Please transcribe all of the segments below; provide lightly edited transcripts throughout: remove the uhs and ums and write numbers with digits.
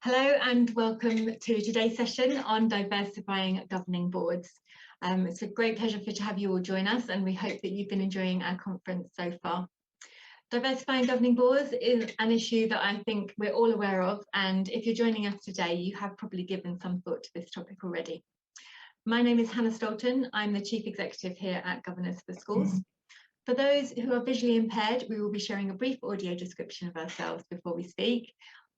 Hello and welcome to today's session on diversifying governing boards. It's a great pleasure to have you all join us, and we hope that you've been enjoying our conference so far. Diversifying governing boards is an issue that I think we're all aware of, and if you're joining us today, you have probably given some thought to this topic already. My name is Hannah Stolten. I'm the Chief Executive here at Governors for Schools. For those who are visually impaired, we will be sharing a brief audio description of ourselves before we speak.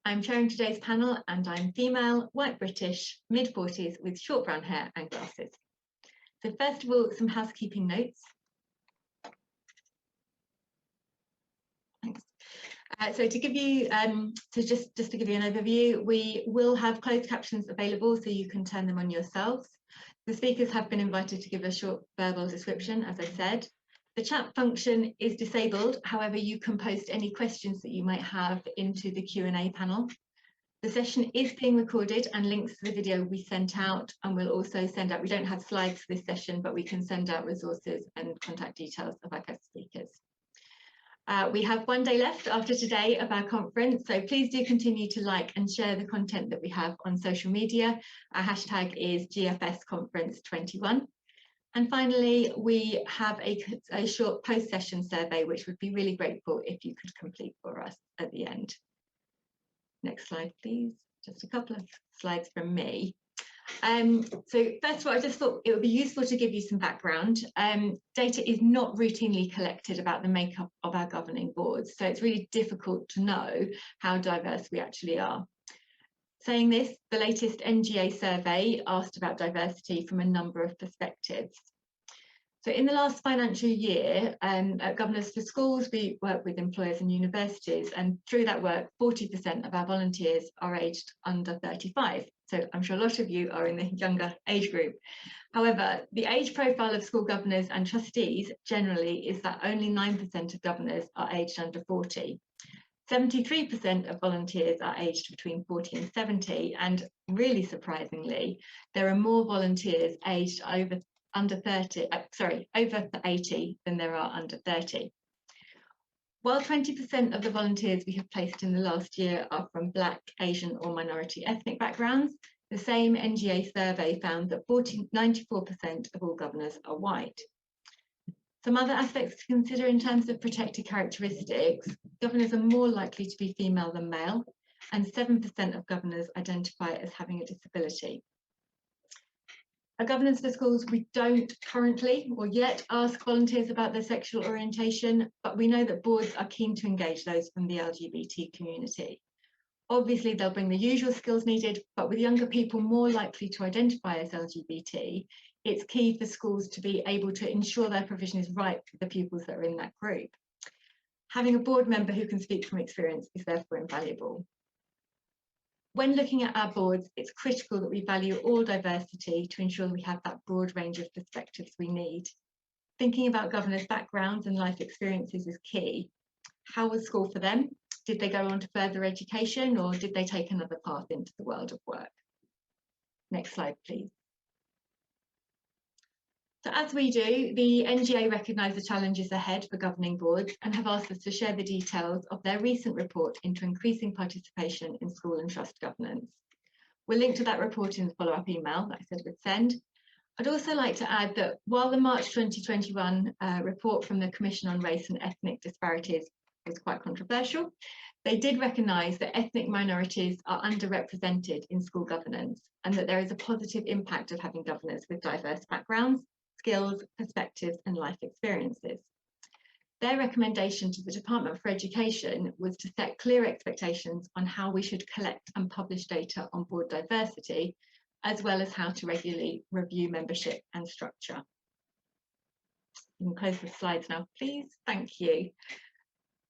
I'm chairing today's panel and I'm female, white British, mid-40s with short brown hair and glasses. So first of all, some housekeeping notes. Thanks. So to give you, just to give you an overview, we will have closed captions available so you can turn them on yourselves. The speakers have been invited to give a short verbal description, as I said. The chat function is disabled, however, you can post any questions that you might have into the Q&A panel. The session is being recorded and links to the video we sent out, and we'll also send out, we don't have slides for this session, but we can send out resources and contact details of our guest speakers. We have one day left after today of our conference, so please do continue to like and share the content that we have on social media. Our hashtag is GfS Conference 21. And finally, we have a short post-session survey, which would be really grateful if you could complete for us at the end. Next slide, please. Just a couple of slides from me. So first of all, I just thought it would be useful to give you some background. Data is not routinely collected about the makeup of our governing boards, so it's really difficult to know how diverse we actually are. Saying this, the latest NGage survey asked about diversity from a number of perspectives. So in the last financial year, at Governors for Schools, we work with employers and universities, and through that work, 40% of our volunteers are aged under 35. So I'm sure a lot of you are in the younger age group. However, the age profile of school governors and trustees generally is that only 9% of governors are aged under 40. 73% of volunteers are aged between 40 and 70, and really surprisingly, there are more volunteers aged over 80 than there are under 30. While 20% of the volunteers we have placed in the last year are from Black, Asian or minority ethnic backgrounds, the same NGA survey found that 94% of all governors are white. Some other aspects to consider in terms of protected characteristics: governors are more likely to be female than male, and 7% of governors identify as having a disability. At Governors for Schools, we don't currently or yet ask volunteers about their sexual orientation, but we know that boards are keen to engage those from the LGBT community. Obviously, they'll bring the usual skills needed, but with younger people more likely to identify as LGBT, it's key for schools to be able to ensure their provision is right for the pupils that are in that group. Having a board member who can speak from experience is therefore invaluable. When looking at our boards, it's critical that we value all diversity to ensure we have that broad range of perspectives we need. Thinking about governors' backgrounds and life experiences is key. How was school for them? Did they go on to further education, or did they take another path into the world of work? Next slide, please. So as we do, the NGA recognise the challenges ahead for governing boards and have asked us to share the details of their recent report into increasing participation in school and trust governance. We'll link to that report in the follow-up email that I said we'd send. I'd also like to add that while the March 2021 report from the Commission on Race and Ethnic Disparities was quite controversial, they did recognise that ethnic minorities are underrepresented in school governance and that there is a positive impact of having governors with diverse backgrounds, skills, perspectives and life experiences. Their recommendation to the Department for Education was to set clear expectations on how we should collect and publish data on board diversity, as well as how to regularly review membership and structure. You can close the slides now, please. Thank you.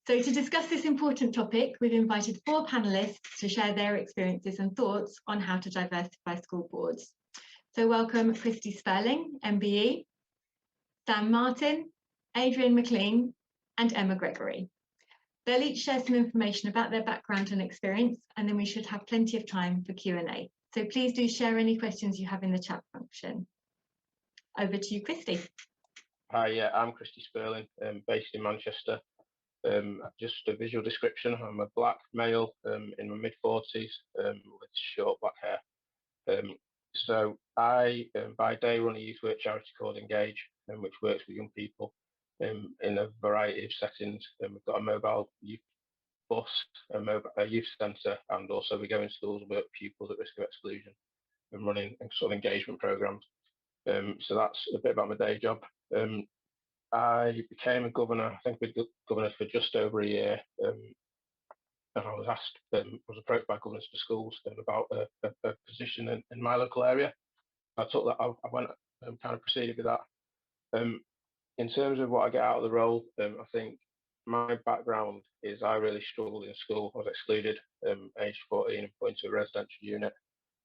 So to discuss this important topic, we've invited 4 panellists to share their experiences and thoughts on how to diversify school boards. So welcome Christy Spurling MBE, Sam Martin, Adrian MacLean and Emma Gregory. They'll each share some information about their background and experience, and then we should have plenty of time for Q&A. So please do share any questions you have in the chat function. Over to you, Christy. Hi, I'm Christy Sperlin, based in Manchester. Just a visual description, I'm a black male in my mid-40s with short black hair. So I, by day, run a youth work charity called NGage, which works with young people in a variety of settings. We've got a mobile youth bus, a youth centre, and also we go in schools and work with pupils at risk of exclusion and running sort of engagement programmes. So that's a bit about my day job. I became a governor, I think we've been governor for just over a year, and I was approached by governors for schools about a position in my local area. I took that, I went and kind of proceeded with that. In terms of what I get out of the role, I think my background is I really struggled in school. I was excluded age 14 and put into a residential unit.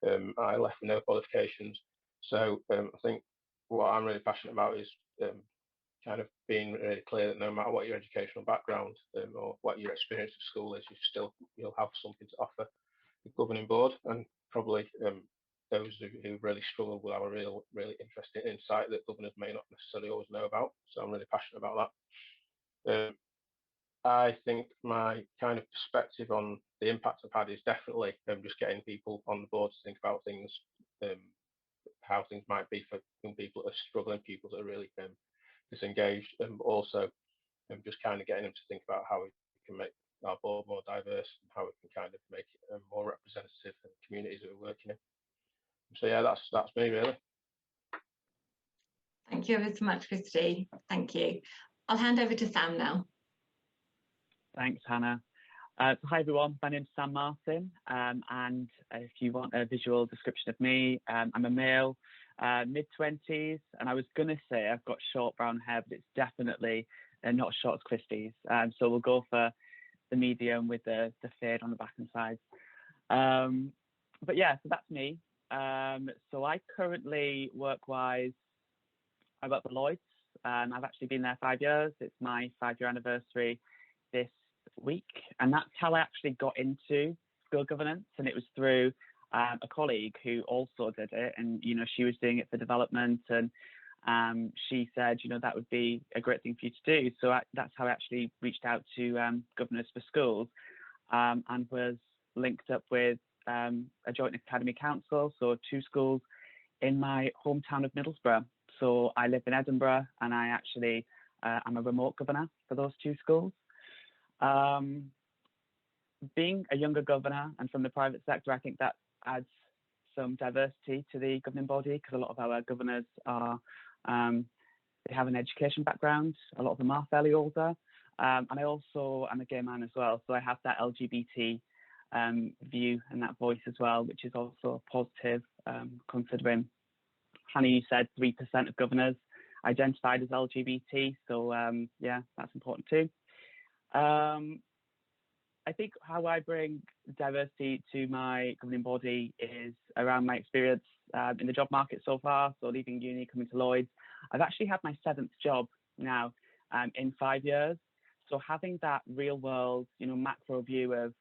I left with no qualifications. So I think what I'm really passionate about is kind of being really clear that no matter what your educational background or what your experience of school is, you'll have something to offer the governing board, and probably those who really struggle will have a really interesting insight that governors may not necessarily always know about. So I'm really passionate about that. I think my kind of perspective on the impact I've had is definitely just getting people on the board to think about things, how things might be for young people that are struggling, people that are really disengaged, and also just kind of getting them to think about how we can make our board more diverse and how we can kind of make it more representative of the communities that we're working in. So yeah, that's me really. Thank you ever so much, Christy. Thank you. I'll hand over to Sam now. Thanks, Hannah. So hi everyone, my name's Sam Martin, and if you want a visual description of me, I'm a male, mid-20s, and I was going to say I've got short brown hair, but it's definitely not as short as Christie's. So we'll go for the medium with the fade on the back and sides. But yeah, so that's me. So I currently work-wise, I work for Lloyds. I've actually been there 5 years. It's my 5-year anniversary this week, and that's how I actually got into school governance, and it was through a colleague who also did it, and she was doing it for development, and she said that would be a great thing for you to do. So that's how I actually reached out to governors for schools, and was linked up with a joint academy council, so 2 schools in my hometown of Middlesbrough. So I live in Edinburgh, and I actually I'm a remote governor for those 2 schools. Being a younger governor and from the private sector, I think that adds some diversity to the governing body, because a lot of our governors are they have an education background. A lot of them are fairly older, and I also am a gay man as well, so I have that LGBT view and that voice as well, which is also positive, considering Hannah, you said 3% of governors identified as LGBT, so yeah, that's important too. I think how I bring diversity to my governing body is around my experience in the job market so far. So leaving uni, coming to Lloyds, I've actually had my 7th job now in 5 years. So having that real world, macro view of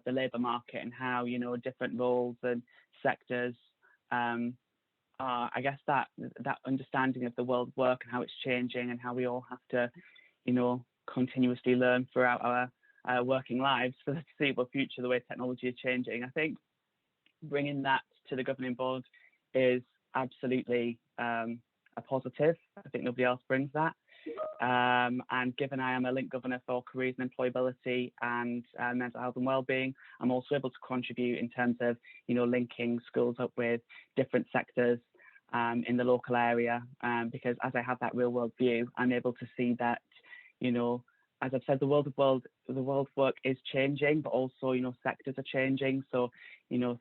the labour market and how, different roles and sectors are, I guess that understanding of the world of work and how it's changing and how we all have to, continuously learn throughout our working lives for the foreseeable future, the way technology is changing. I think bringing that to the governing board is absolutely a positive. I think nobody else brings that. And given I am a link governor for careers and employability and mental health and wellbeing, I'm also able to contribute in terms of, linking schools up with different sectors in the local area, because as I have that real world view, I'm able to see that, as I've said, the world of work is changing, but also, sectors are changing. So,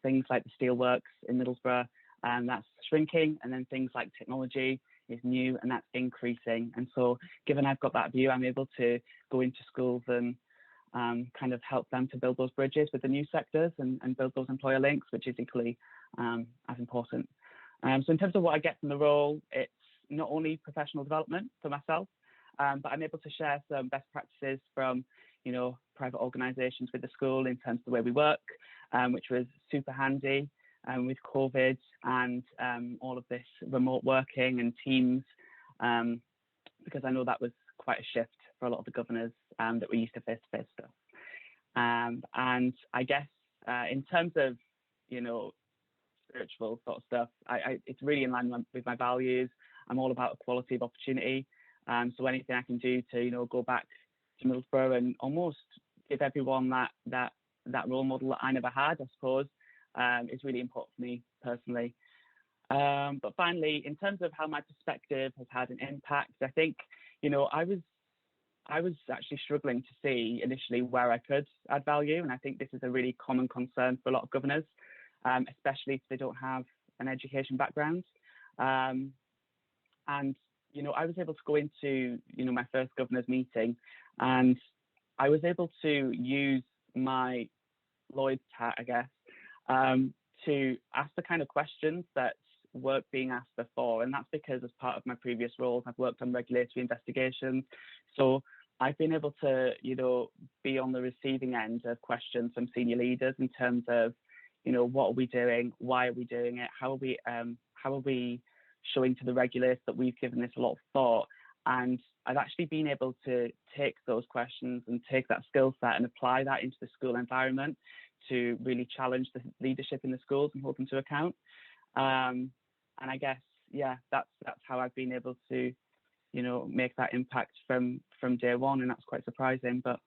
things like the steelworks in Middlesbrough, that's shrinking, and then things like technology is new and that's increasing. And so, given I've got that view, I'm able to go into schools and kind of help them to build those bridges with the new sectors and build those employer links, which is equally as important. So in terms of what I get from the role, it's not only professional development for myself, but I'm able to share some best practices from, private organisations with the school in terms of the way we work, which was super handy with COVID and all of this remote working and Teams, because I know that was quite a shift for a lot of the governors that were used to face-to-face stuff. And I guess in terms of, you know, spiritual sort of stuff, it's really in line with my values. I'm all about equality of opportunity. So anything I can do to, you know, go back to Middlesbrough and almost give everyone that role model that I never had, I suppose, is really important for me personally. But finally, in terms of how my perspective has had an impact, I think, you know, I was actually struggling to see initially where I could add value. And I think this is a really common concern for a lot of governors, especially if they don't have an education background. And, you know, I was able to go into, you know, my first governor's meeting, and I was able to use my Lloyds hat, I guess, to ask the kind of questions that weren't being asked before. And that's because as part of my previous roles, I've worked on regulatory investigations. So I've been able to, you know, be on the receiving end of questions from senior leaders in terms of, you know, what are we doing? Why are we doing it? How are we showing to the regulators that we've given this a lot of thought? And I've actually been able to take those questions and take that skill set and apply that into the school environment to really challenge the leadership in the schools and hold them to account. And I guess, yeah, that's how I've been able to, you know, make that impact from day one. And that's quite surprising, but,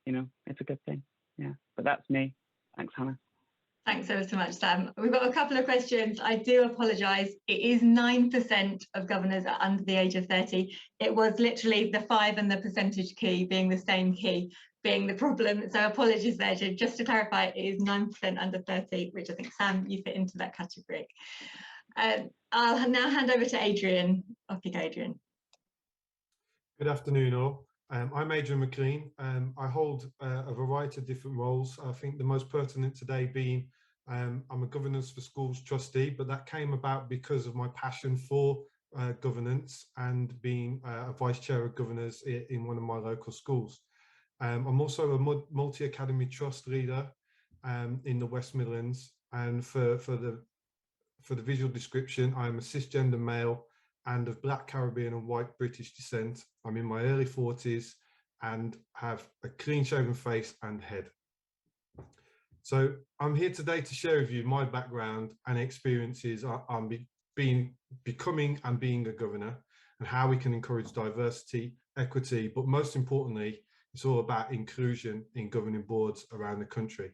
you know, it's a good thing. Yeah, but that's me. Thanks, Hannah. Thanks ever so much, Sam. We've got a couple of questions. I do apologise. It is 9% of governors are under the age of 30. It was literally the 5 and the percentage key being the same key being the problem. So apologies there, Jim. Just to clarify, it is 9% under 30, which I think, Sam, you fit into that category. I'll now hand over to Adrian. Off you go, Adrian. Good afternoon, all. I'm Adrian MacLean. I hold a variety of different roles. I think the most pertinent today being I'm a Governance for Schools trustee, but that came about because of my passion for governance and being a vice chair of governors in one of my local schools. I'm also a multi-academy trust leader in the West Midlands, and for the visual description, I'm a cisgender male and of Black, Caribbean and white British descent. I'm in my early 40s and have a clean-shaven face and head. So I'm here today to share with you my background and experiences on becoming and being a governor, and how we can encourage diversity, equity, but most importantly, it's all about inclusion in governing boards around the country.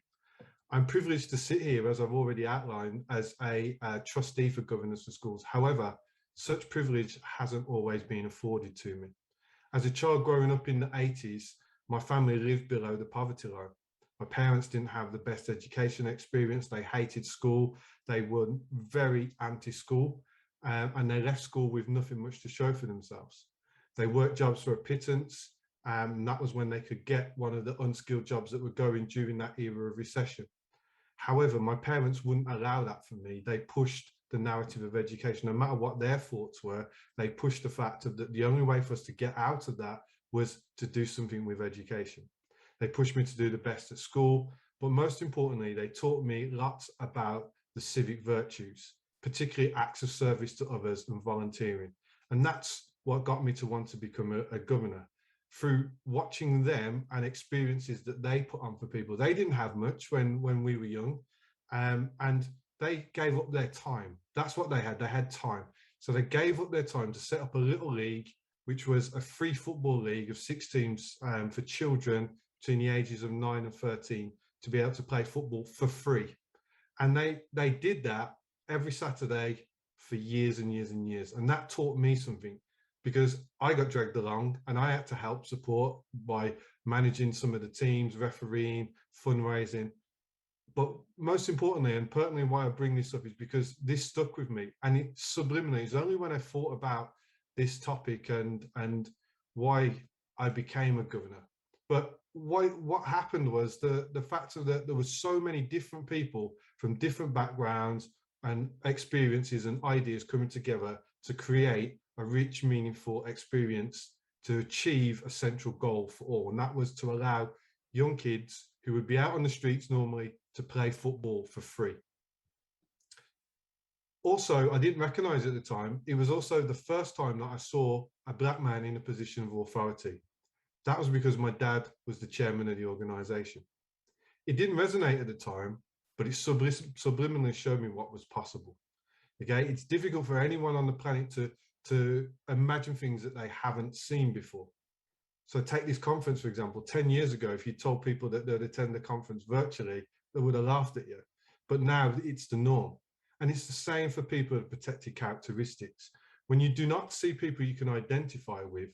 I'm privileged to sit here, as I've already outlined, as a trustee for Governance for Schools. However, such privilege hasn't always been afforded to me. As a child growing up in the 80s, my family lived below the poverty line. My parents didn't have the best education experience. They hated school. They were very anti-school, and they left school with nothing much to show for themselves. They worked jobs for a pittance, and that was when they could get one of the unskilled jobs that were going during that era of recession. However, my parents wouldn't allow that for me. They pushed the narrative of education, no matter what their thoughts were. They pushed the fact that the only way for us to get out of that was to do something with education. They pushed me to do the best at school, but most importantly, they taught me lots about the civic virtues, particularly acts of service to others and volunteering. And that's what got me to want to become a governor. Through watching them and experiences that they put on for people. They didn't have much when we were young, and they gave up their time. That's what they had time. So they gave up their time to set up a little league, which was a free football league of 6 teams for children between the ages of 9 and 13 to be able to play football for free. And they did that every Saturday for years and years and years. And that taught me something, because I got dragged along and I had to help support by managing some of the teams, refereeing, fundraising. But most importantly, and pertinently why I bring this up, is because this stuck with me, and it subliminally is only when I thought about this topic and why I became a governor. But what happened was the fact that there were so many different people from different backgrounds and experiences and ideas coming together to create a rich, meaningful experience to achieve a central goal for all. And that was to allow young kids who would be out on the streets normally to play football for free. Also, I didn't recognize at the time, it was also the first time that I saw a Black man in a position of authority. That was because my dad was the chairman of the organisation. It didn't resonate at the time, but it subliminally showed me what was possible. Okay, it's difficult for anyone on the planet to imagine things that they haven't seen before. So take this conference, for example. 10 years ago, if you told people that they'd attend the conference virtually, they would have laughed at you. But now it's the norm. And it's the same for people with protected characteristics. When you do not see people you can identify with,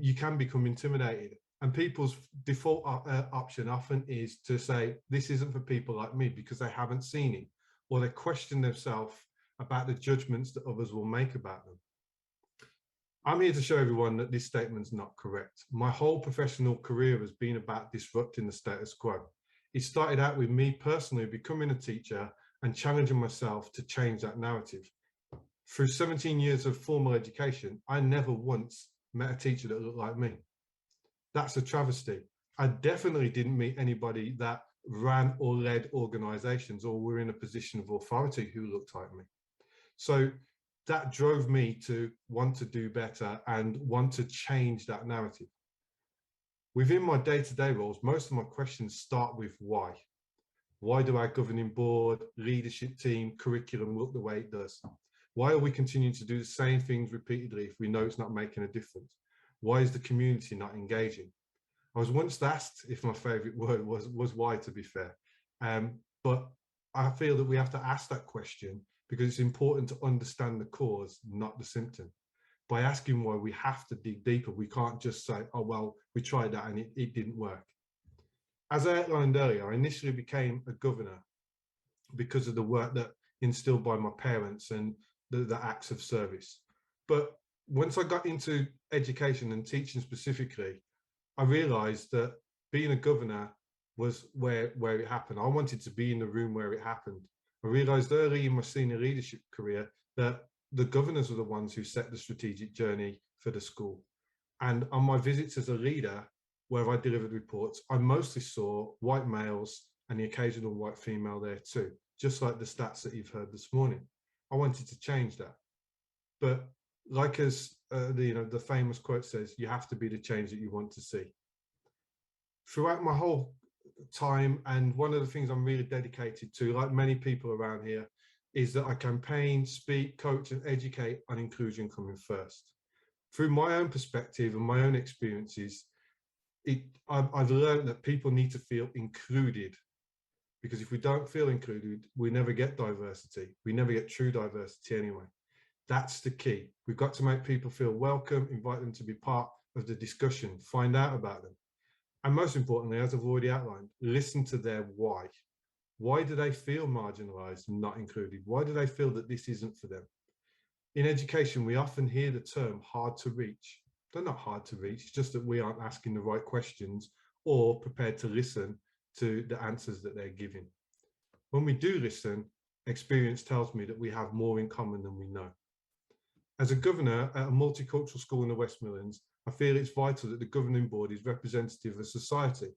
you can become intimidated. And people's default option often is to say, this isn't for people like me because they haven't seen it, or they question themselves about the judgments that others will make about them. I'm here to show everyone that this statement's not correct. My whole professional career has been about disrupting the status quo. It started out with me personally becoming a teacher and challenging myself to change that narrative. Through 17 years of formal education, I never once met a teacher that looked like me. That's a travesty. I definitely didn't meet anybody that ran or led organizations or were in a position of authority who looked like me. So that drove me to want to do better and want to change that narrative. Within my day-to-day roles, most of my questions start with why. Why do our governing board, leadership team, curriculum look the way it does? Why are we continuing to do the same things repeatedly if we know it's not making a difference? Why is the community not engaging? I was once asked if my favorite word was why, to be fair. But I feel that we have to ask that question because it's important to understand the cause, not the symptom. By asking why, we have to dig deeper. We can't just say, oh, well, we tried that and it didn't work. As I outlined earlier, I initially became a governor because of the work that instilled by my parents and the acts of service. But once I got into education and teaching specifically, I realized that being a governor was where it happened. I wanted to be in the room where it happened. I realized early in my senior leadership career that the governors were the ones who set the strategic journey for the school. And on my visits as a leader, where I delivered reports, I mostly saw white males and the occasional white female there too, just like the stats that you've heard this morning. I wanted to change that. But like as the famous quote says, you have to be the change that you want to see. Throughout my whole time, and one of the things I'm really dedicated to, like many people around here, is that I campaign, speak, coach and educate on inclusion coming first. Through my own perspective and my own experiences, I've learned that people need to feel included, because if we don't feel included, we never get diversity. We never get true diversity anyway. That's the key. We've got to make people feel welcome, invite them to be part of the discussion, find out about them. And most importantly, as I've already outlined, listen to their why. Why do they feel marginalized and not included? Why do they feel that this isn't for them? In education, we often hear the term hard to reach. They're not hard to reach, it's just that we aren't asking the right questions or prepared to listen to the answers that they're giving. When we do listen, experience tells me that we have more in common than we know. As a governor at a multicultural school in the West Midlands, I feel it's vital that the governing board is representative of society,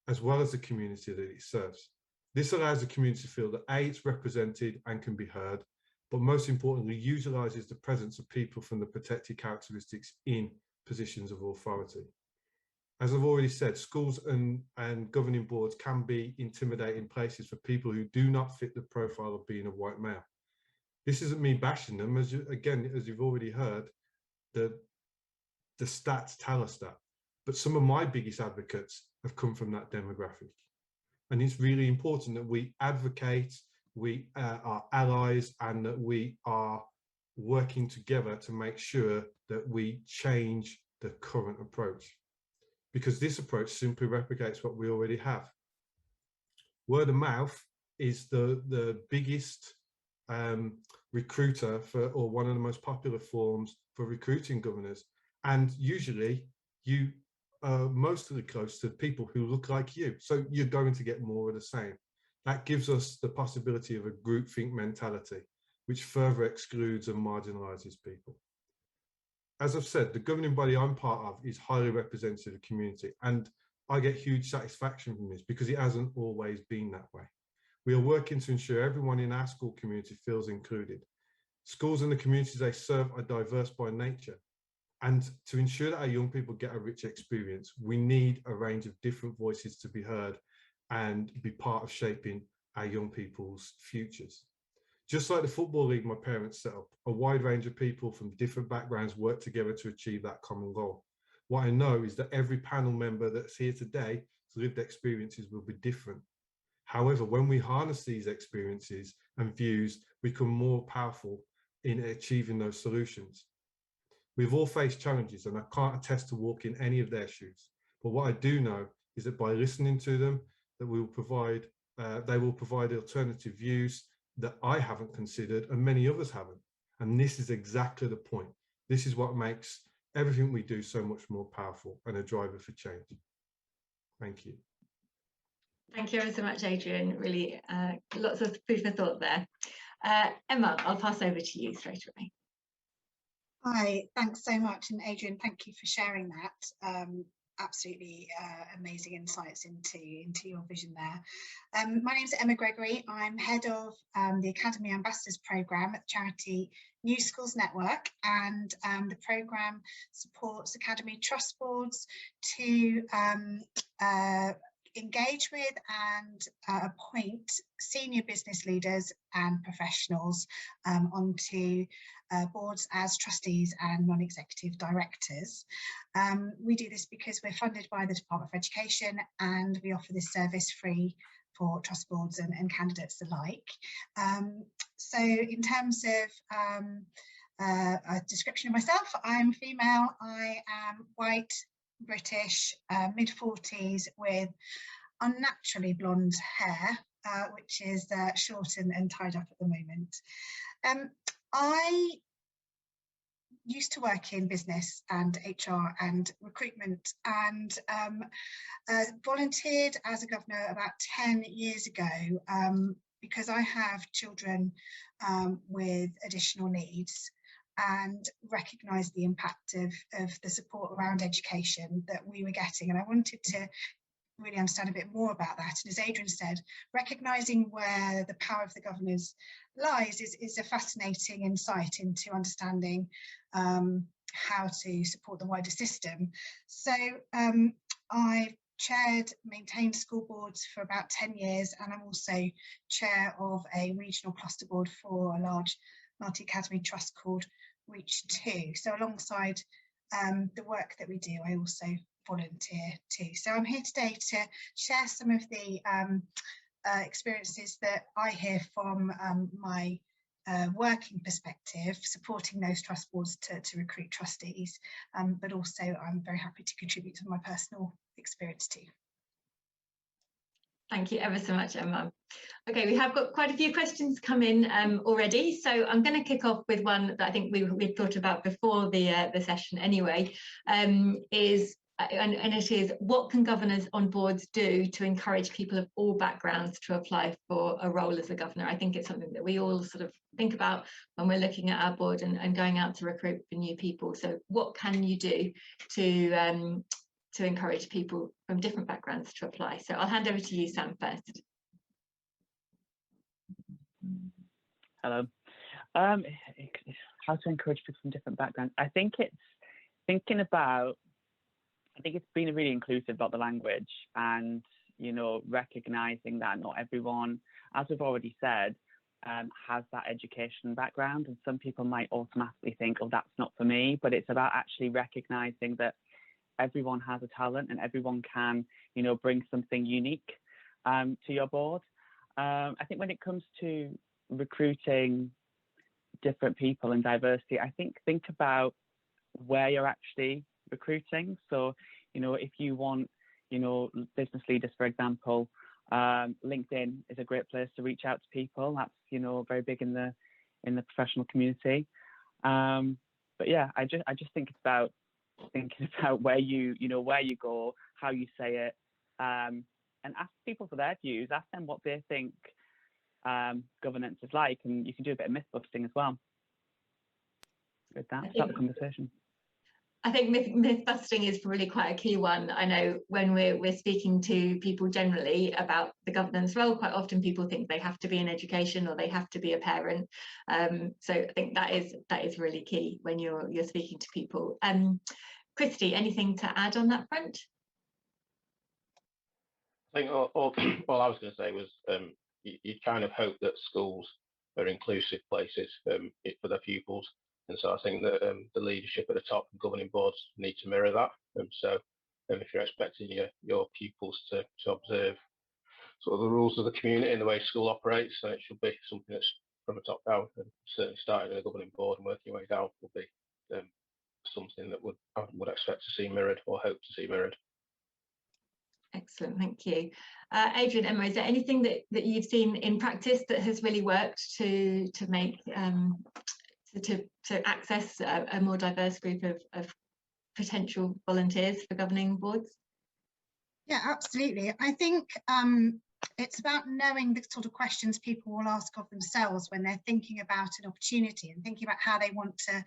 as well as the community that it serves. This allows the community to feel that A, it's represented and can be heard, but most importantly, utilises the presence of people from the protected characteristics in positions of authority. As I've already said, schools and governing boards can be intimidating places for people who do not fit the profile of being a white male. This isn't me bashing them, as you've already heard, the stats tell us that. But some of my biggest advocates have come from that demographic. And it's really important that we advocate, we are allies, and that we are working together to make sure that we change the current approach. Because this approach simply replicates what we already have. Word of mouth is the biggest recruiter or one of the most popular forms for recruiting governors. And usually you are mostly close to people who look like you. So you're going to get more of the same. That gives us the possibility of a groupthink mentality, which further excludes and marginalizes people. As I've said, the governing body I'm part of is highly representative of the community, and I get huge satisfaction from this because it hasn't always been that way. We are working to ensure everyone in our school community feels included. Schools and the communities they serve are diverse by nature, And to ensure that our young people get a rich experience, we need a range of different voices to be heard and be part of shaping our young people's futures. Just like the Football League my parents set up, a wide range of people from different backgrounds work together to achieve that common goal. What I know is that every panel member that's here today, lived experiences will be different. However, when we harness these experiences and views, we become more powerful in achieving those solutions. We've all faced challenges, and I can't attest to walk in any of their shoes. But what I do know is that by listening to them, that we will provide, they will provide alternative views that I haven't considered and many others haven't. And this is exactly the point. This is what makes everything we do so much more powerful and a driver for change. Thank you. Thank you ever so much, Adrian. Really, lots of food for thought there. Emma, I'll pass over to you straight away. Hi, thanks so much. And Adrian, thank you for sharing that. Absolutely amazing insights into your vision there. My name is Emma Gregory. I'm head of the Academy Ambassadors Programme at the charity New Schools Network, and the programme supports Academy Trust Boards to engage with and appoint senior business leaders and professionals onto boards as trustees and non-executive directors. We do this because we're funded by the Department of Education, and we offer this service free for trust boards and candidates alike. So in terms of a description of myself, I'm female, I am white, British, mid-40s with unnaturally blonde hair, which is short and tied up at the moment. I used to work in business and HR and recruitment, and volunteered as a governor about 10 years ago because I have children with additional needs, and recognised the impact of the support around education that we were getting. And I wanted to really understand a bit more about that. And as Adrian said, recognising where the power of the governors lies is a fascinating insight into understanding how to support the wider system. So I've chaired, maintained school boards for about 10 years, and I'm also chair of a regional cluster board for a large multi-academy trust called Reach 2. So alongside the work that we do, I also volunteer too. So I'm here today to share some of the experiences that I hear from my working perspective, supporting those trust boards to recruit trustees, but also I'm very happy to contribute to my personal experience too. Thank you ever so much, Emma. Okay, we have got quite a few questions come in already, so I'm going to kick off with one that I think we thought about before the session anyway, and it is, what can governors on boards do to encourage people of all backgrounds to apply for a role as a governor? I think it's something that we all sort of think about when we're looking at our board and going out to recruit for new people. So what can you do to encourage people from different backgrounds to apply? So I'll hand over to you, Sam, first. Hello. How to encourage people from different backgrounds? I think it's being really inclusive about the language, and recognizing that not everyone, as we've already said, has that education background, and some people might automatically think, oh, that's not for me. But it's about actually recognizing that everyone has a talent and everyone can bring something unique to your board. I think when it comes to recruiting different people and diversity, I think about where you're actually recruiting. So if you want business leaders, for example, LinkedIn is a great place to reach out to people. That's very big in the professional community. But yeah, I just think it's about thinking about where you go, how you say it, and ask people for their views. Ask them what they think governance is like, and you can do a bit of myth busting as well with that. Start the conversation. I think myth busting is probably quite a key one. I know when we're speaking to people generally about the governance role, quite often people think they have to be in education or they have to be a parent. So I think that is really key when you're speaking to people. Christy, anything to add on that front? I think all I was going to say was you kind of hope that schools are inclusive places for their pupils. And so I think that the leadership at the top and governing boards need to mirror that. So if you're expecting your pupils to observe sort of the rules of the community and the way school operates, then it should be something that's from the top down. And certainly starting at a governing board and working your way down will be something that I would expect to see mirrored or hope to see mirrored. Excellent, thank you. Adrian, Emma, is there anything that you've seen in practice that has really worked to make to access a more diverse group of potential volunteers for governing boards? Yeah, absolutely. I think it's about knowing the sort of questions people will ask of themselves when they're thinking about an opportunity and thinking about how they want to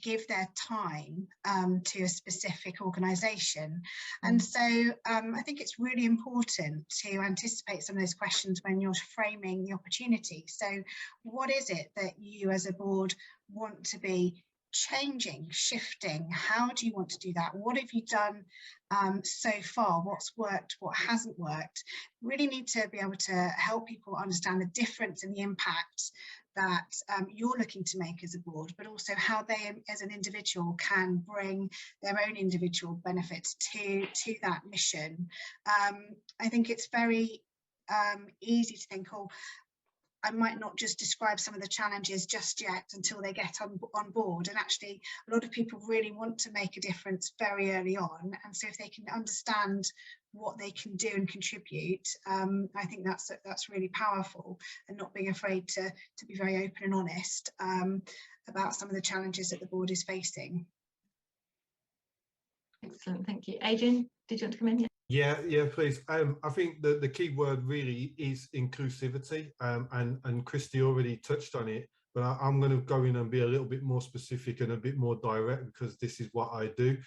give their time to a specific organisation. And so I think it's really important to anticipate some of those questions when you're framing the opportunity. So what is it that you as a board want to be changing, shifting? How do you want to do that? What have you done so far? What's worked? What hasn't worked? Really need to be able to help people understand the difference in the impact that you're looking to make as a board, but also how they as an individual can bring their own individual benefits to that mission. I think it's very easy to think, oh, I might not just describe some of the challenges just yet until they get on board. And actually, a lot of people really want to make a difference very early on. And so if they can understand what they can do and contribute, I think that's really powerful, and not being afraid to be very open and honest about some of the challenges that the board is facing. Excellent, thank you. Adrian, did you want to come in? Yeah, please. I think the key word really is inclusivity, and Christy already touched on it, but I'm going to go in and be a little bit more specific and a bit more direct, because this is what I do.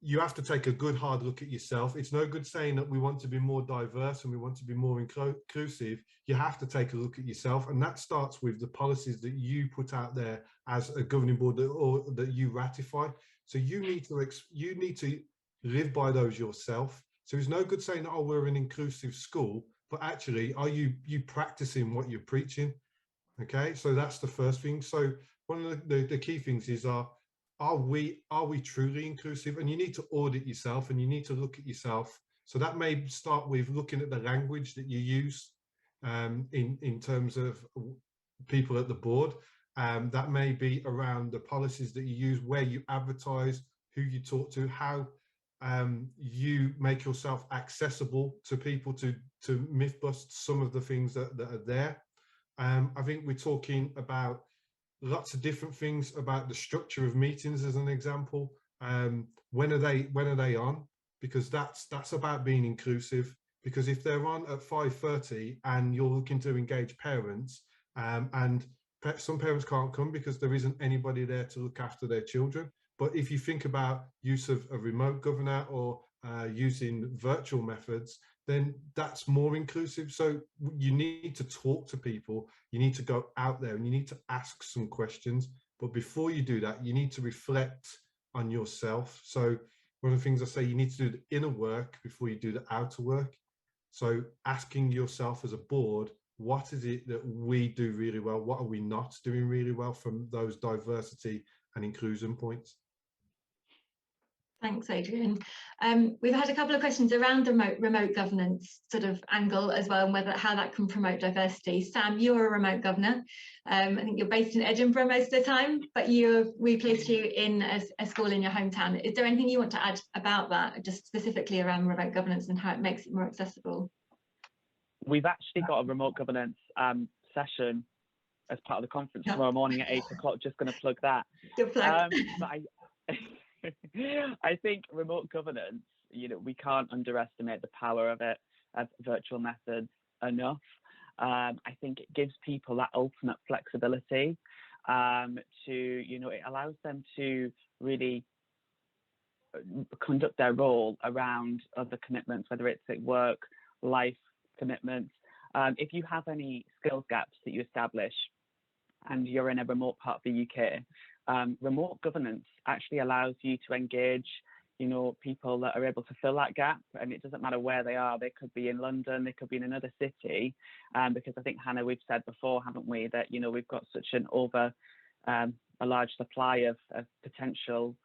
You have to take a good hard look at yourself. It's no good saying that we want to be more diverse and we want to be more inclusive. You have to take a look at yourself, and that starts with the policies that you put out there as a governing board or that you ratify. So you need to live by those yourself. So it's no good saying, oh, we're an inclusive school, but actually, are you practicing what you're preaching? Okay, so that's the first thing. So one of the key things is, are we truly inclusive? And you need to audit yourself, and you need to look at yourself. So that may start with looking at the language that you use in terms of people at the board. That may be around the policies that you use, where you advertise, who you talk to, how you make yourself accessible to people to myth bust some of the things that are there. I think we're talking about lots of different things about the structure of meetings, as an example. When are they on? Because that's about being inclusive. Because if they're on at 5:30 and you're looking to engage parents, and some parents can't come because there isn't anybody there to look after their children. But if you think about use of a remote governor or using virtual methods, then that's more inclusive. So you need to talk to people, you need to go out there and you need to ask some questions. But before you do that, you need to reflect on yourself. So one of the things I say, you need to do the inner work before you do the outer work. So asking yourself as a board, what is it that we do really well? What are we not doing really well from those diversity and inclusion points? Thanks, Adrian. We've had a couple of questions around the remote governance sort of angle as well, and how that can promote diversity. Sam, you're a remote governor. I think you're based in Edinburgh most of the time, but we placed you in a school in your hometown. Is there anything you want to add about that, just specifically around remote governance and how it makes it more accessible? We've actually got a remote governance session as part of the conference tomorrow morning at 8 o'clock. Just going to plug that. Good plug. But I think remote governance, we can't underestimate the power of it, of virtual methods enough. I think it gives people that ultimate flexibility. to, you know, it allows them to really conduct their role around other commitments, whether it's at work, life commitments. If you have any skills gaps that you establish and you're in a remote part of the UK, remote governance actually allows you to engage, you know, people that are able to fill that gap, and it doesn't matter where they are. They could be in London, they could be in another city, because I think, Hannah, we've said before, haven't we, that, you know, we've got such an a large supply of potential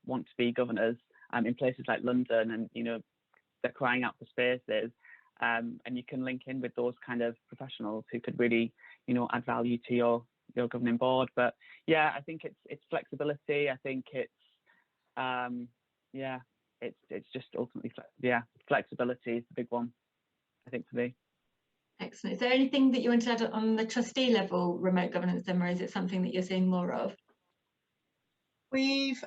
want-to-be governors in places like London, and, you know, they're crying out for spaces, and you can link in with those kind of professionals who could really, you know, add value to your governing board. But yeah, I think it's flexibility. I think it's it's just ultimately flexibility is the big one, I think, for me. Excellent. Is there anything that you want to add on the trustee level remote governance, Emma? Is it something that you're seeing more of? We've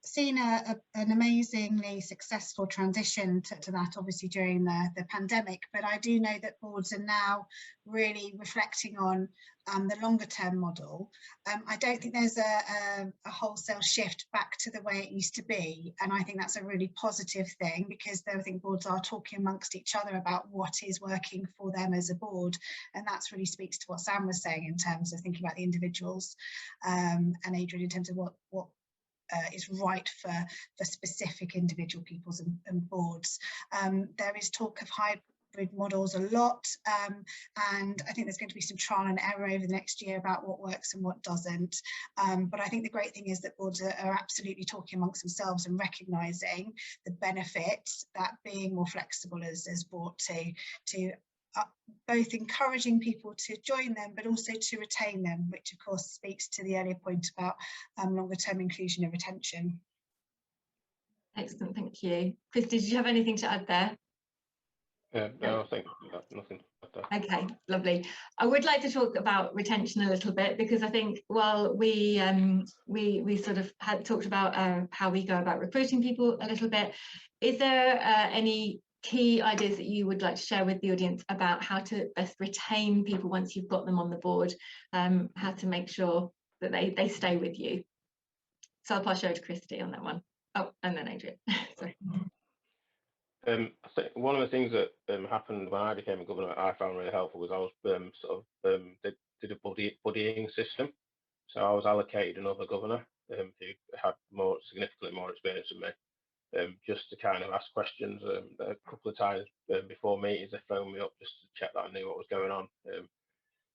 seen an amazingly successful transition to that, obviously, during the pandemic, but I do know that boards are now really reflecting on the longer term model. I don't think there's a wholesale shift back to the way it used to be, and I think that's a really positive thing, because I think boards are talking amongst each other about what is working for them as a board, and that's really speaks to what Sam was saying in terms of thinking about the individuals, and Adrian in terms of what is right for specific individual peoples and boards. There is talk of hybrid models a lot, and I think there's going to be some trial and error over the next year about what works and what doesn't. But I think the great thing is that boards are absolutely talking amongst themselves and recognising the benefits that being more flexible has brought to both encouraging people to join them, but also to retain them, which of course speaks to the earlier point about longer term inclusion and retention. Excellent, thank you. Christy, did you have anything to add there? No, I think nothing. Okay, lovely. I would like to talk about retention a little bit, because I think while we sort of had talked about how we go about recruiting people a little bit, is there any key ideas that you would like to share with the audience about how to best retain people once you've got them on the board, how to make sure that they stay with you? So I'll pass you over to Christy on that one. Oh, and then Adrian. Sorry. I think one of the things that happened when I became a governor I found really helpful was I was did a buddying system. So I was allocated another governor who had significantly more experience than me. Just to kind of ask questions. A couple of times before meetings, they phoned me up just to check that I knew what was going on,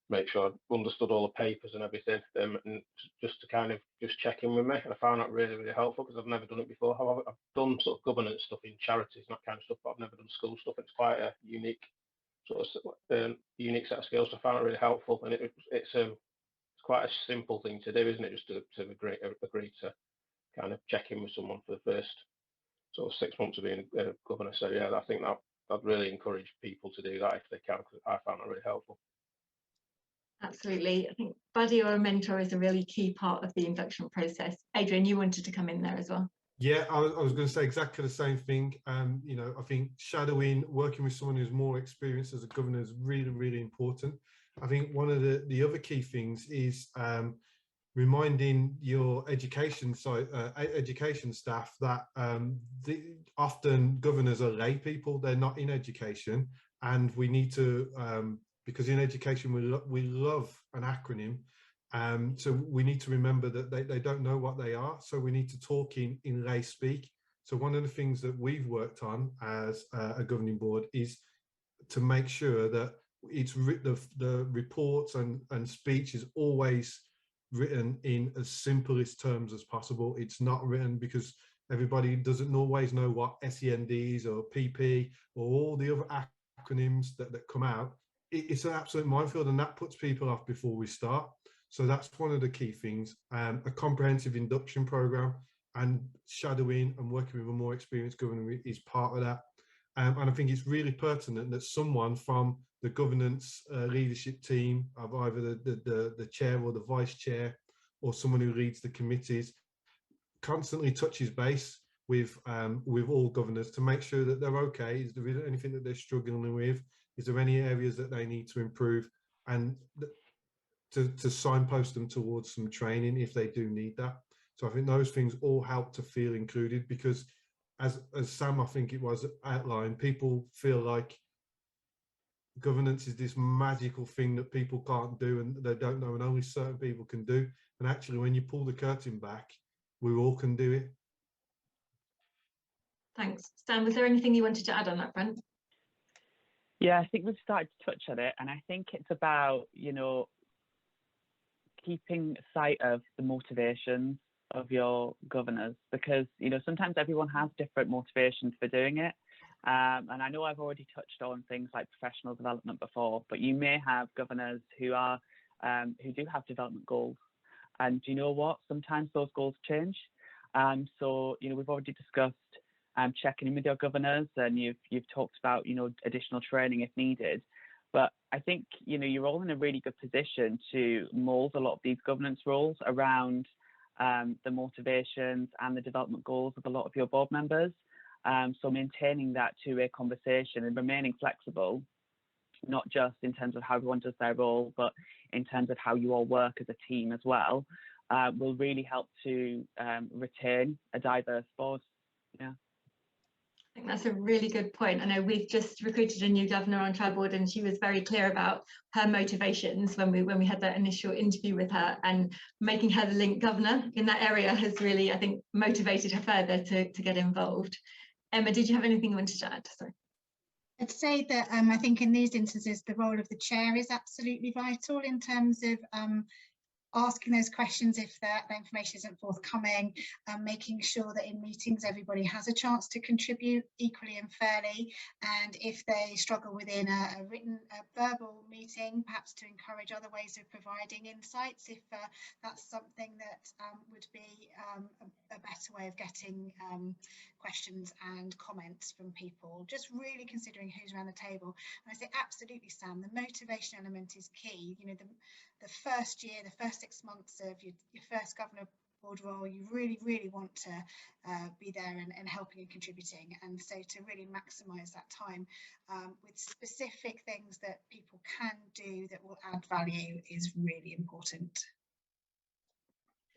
make sure I understood all the papers and everything, and just to kind of just check in with me. And I found that really, really helpful, because I've never done it before. However, I've done sort of governance stuff in charities and that kind of stuff, but I've never done school stuff. It's quite a unique sort of unique set of skills. So I found it really helpful, and it's quite a simple thing to do, isn't it? Just to agree to kind of check in with someone for the first sort of 6 months of being a governor. So yeah, I think that I'd really encourage people to do that if they can, because I found that really helpful. Absolutely. I think buddy or a mentor is a really key part of the induction process. Adrian, you wanted to come in there as well. Yeah, I was going to say exactly the same thing. You know, I think shadowing, working with someone who's more experienced as a governor is really, really important. I think one of the other key things is reminding your education staff that often governors are lay people, they're not in education, and we need to, because in education we love an acronym, so we need to remember that they don't know what they are, so we need to talk in lay speak. So one of the things that we've worked on as a governing board is to make sure that it's the reports and speech is always written in as simplest terms as possible. It's not written because everybody doesn't always know what SENDs or PP or all the other acronyms that come out. It's an absolute minefield, and that puts people off before we start. So that's one of the key things. A comprehensive induction program and shadowing and working with a more experienced governor is part of that. And I think it's really pertinent that someone from the governance leadership team of either the chair or the vice chair, or someone who leads the committees, constantly touches base with all governors to make sure that they're okay. Is there anything that they're struggling with? Is there any areas that they need to improve? And to signpost them towards some training if they do need that. So I think those things all help to feel included, because as Sam, I think it was, outlined, people feel like governance is this magical thing that people can't do and they don't know and only certain people can do. And actually, when you pull the curtain back, we all can do it. Thanks. Sam, was there anything you wanted to add on that front? Yeah, I think we've started to touch on it, and I think it's about, you know, keeping sight of the motivations of your governors, because, you know, sometimes everyone has different motivations for doing it. And I know I've already touched on things like professional development before, but you may have governors who are who do have development goals, and do you know what? Sometimes those goals change. So, you know, we've already discussed checking in with your governors, and you've talked about, you know, additional training if needed. But I think, you know, you're all in a really good position to mould a lot of these governance roles around the motivations and the development goals of a lot of your board members. So maintaining that two-way conversation and remaining flexible, not just in terms of how everyone does their role, but in terms of how you all work as a team as well, will really help to retain a diverse board. Yeah. I think that's a really good point. I know we've just recruited a new governor on our board, and she was very clear about her motivations when we had that initial interview with her, and making her the link governor in that area has really, I think, motivated her further to get involved. Emma, did you have anything you wanted to add? Sorry. I'd say that I think in these instances the role of the chair is absolutely vital in terms of asking those questions if the information isn't forthcoming, making sure that in meetings everybody has a chance to contribute equally and fairly, and if they struggle within a verbal meeting, perhaps to encourage other ways of providing insights if that's something that would be a better way of getting questions and comments from people. Just really considering who's around the table. And I say absolutely, Sam, the motivation element is key. You know, the first year, the first 6 months of your first governor board role, you really want to be there and helping and contributing. And so to really maximise that time with specific things that people can do that will add value is really important.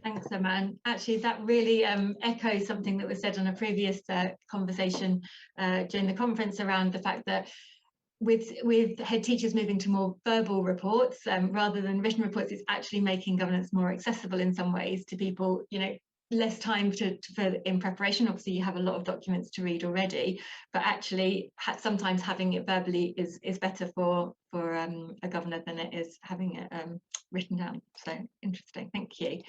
Thanks, Emma. And actually, that really echoes something that was said on a previous conversation during the conference around the fact that with head teachers moving to more verbal reports rather than written reports, it's actually making governance more accessible in some ways to people. You know, less time in preparation. Obviously, you have a lot of documents to read already, but actually sometimes having it verbally is better for a governor than it is having it written down. So interesting, thank you.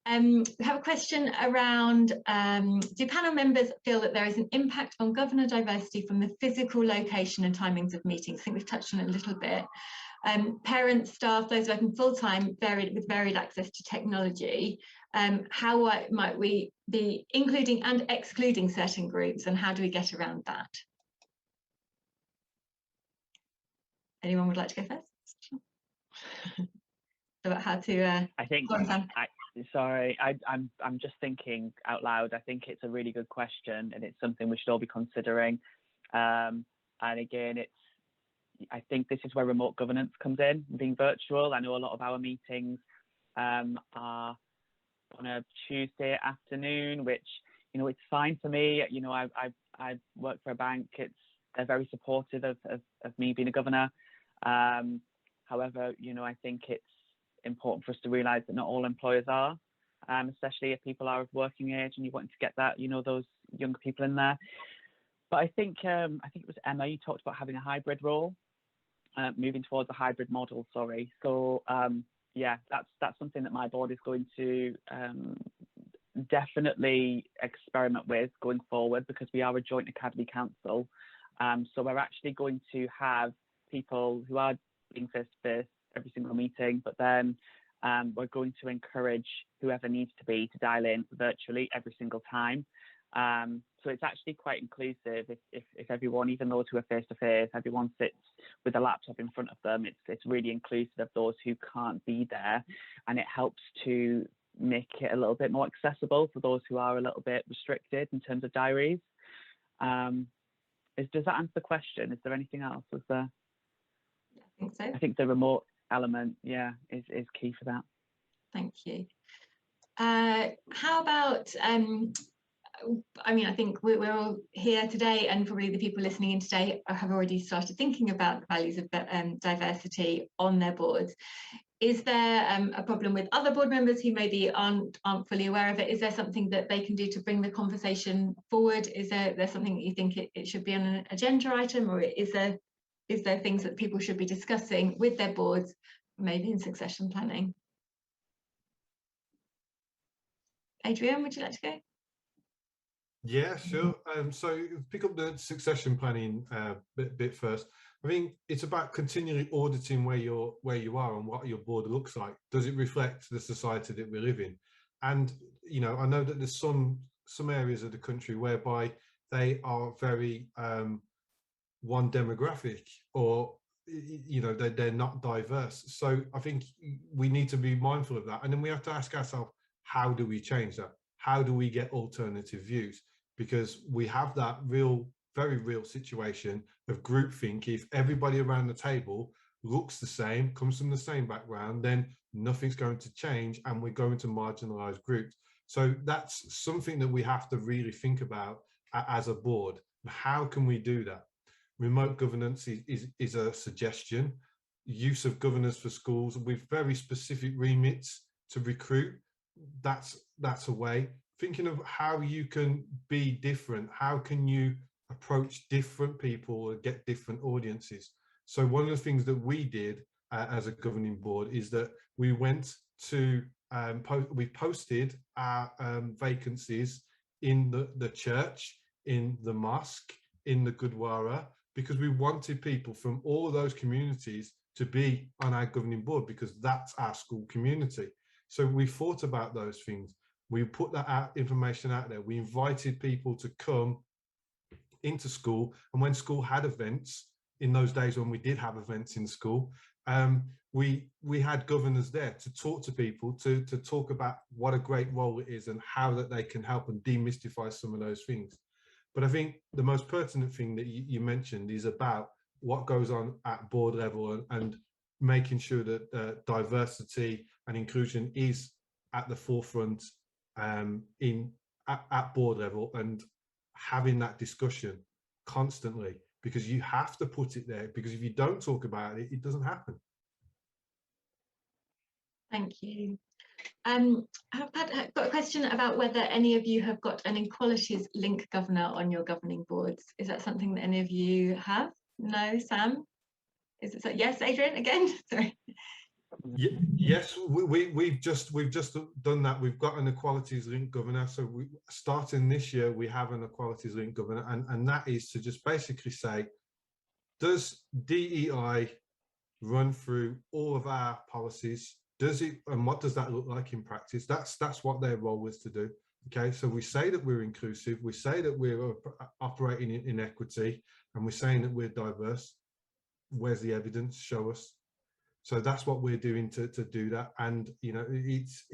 We have a question around, do panel members feel that there is an impact on governor diversity from the physical location and timings of meetings? I think we've touched on it a little bit. Parents, staff, those working full-time with varied access to technology, how might we be including and excluding certain groups, and how do we get around that? Anyone would like to go first? About how to I think I'm just thinking out loud. I think it's a really good question, and it's something we should all be considering. And again, I think this is where remote governance comes in, being virtual. I know a lot of our meetings are on a Tuesday afternoon, which, you know, it's fine for me. You know, I work for a bank. They're very supportive of me being a governor. However, you know, I think it's important for us to realise that not all employers are, especially if people are of working age and you want to get that, you know, those younger people in there. But I think it was Emma, you talked about having a hybrid role, moving towards a hybrid model. Sorry. So yeah, that's something that my board is going to definitely experiment with going forward, because we are a joint academy council. So we're actually going to have people who are being face to face every single meeting, but then we're going to encourage whoever needs to be to dial in virtually every single time. So it's actually quite inclusive. If everyone, even those who are face to face, everyone sits with a laptop in front of them, it's really inclusive of those who can't be there, and it helps to make it a little bit more accessible for those who are a little bit restricted in terms of diaries. Does that answer the question? Is there anything else? Was there? I think so. I think the remote element, yeah, is key for that. Thank you. How about, I mean, I think we're all here today, and probably the people listening in today have already started thinking about the values of diversity on their boards. Is there a problem with other board members who maybe aren't fully aware of it? Is there something that they can do to bring the conversation forward? Is there something that you think it should be on an agenda item, or is there things that people should be discussing with their boards, maybe in succession planning? Adrian, would you like to go? Yeah, sure. So pick up the succession planning bit first. I think it's about continually auditing where you are and what your board looks like. Does it reflect the society that we live in? And you know, I know that there's some areas of the country whereby they are very one demographic, or you know, they're not diverse. So I think we need to be mindful of that, and then we have to ask ourselves, how do we change that? How do we get alternative views? Because we have that very real situation of groupthink. If everybody around the table looks the same, comes from the same background, then nothing's going to change, and we're going to marginalize groups. So that's something that we have to really think about as a board. How can we do that? Remote governance is a suggestion. Use of governors for schools with very specific remits to recruit, that's a way. Thinking of how you can be different, how can you approach different people or get different audiences. So one of the things that we did as a governing board is that we went to we posted our vacancies in the church, in the mosque, in the Gurdwara, because we wanted people from all of those communities to be on our governing board, because that's our school community. So we thought about those things. We put that information out there. We invited people to come into school, and when school had events, in those days when we did have events in school, we had governors there to talk to people, to talk about what a great role it is and how that they can help and demystify some of those things. But I think the most pertinent thing that you mentioned is about what goes on at board level, and making sure that diversity and inclusion is at the forefront at board level, and having that discussion constantly, because you have to put it there, because if you don't talk about it, it doesn't happen. Thank you. I've got a question about whether any of you have got an equalities link governor on your governing boards. Is that something that any of you have? No, Sam? Is it so? Yes, Adrian, again? Sorry. Yes, we've just done that. We've got an equalities link governor. So starting this year, we have an equalities link governor, and that is to just basically say, does DEI run through all of our policies? Does it, and what does that look like in practice? That's what their role is to do. Okay, so we say that we're inclusive, we say that we're operating in equity, and we're saying that we're diverse. Where's the evidence? Show us. So that's what we're doing to do that. And you know, it's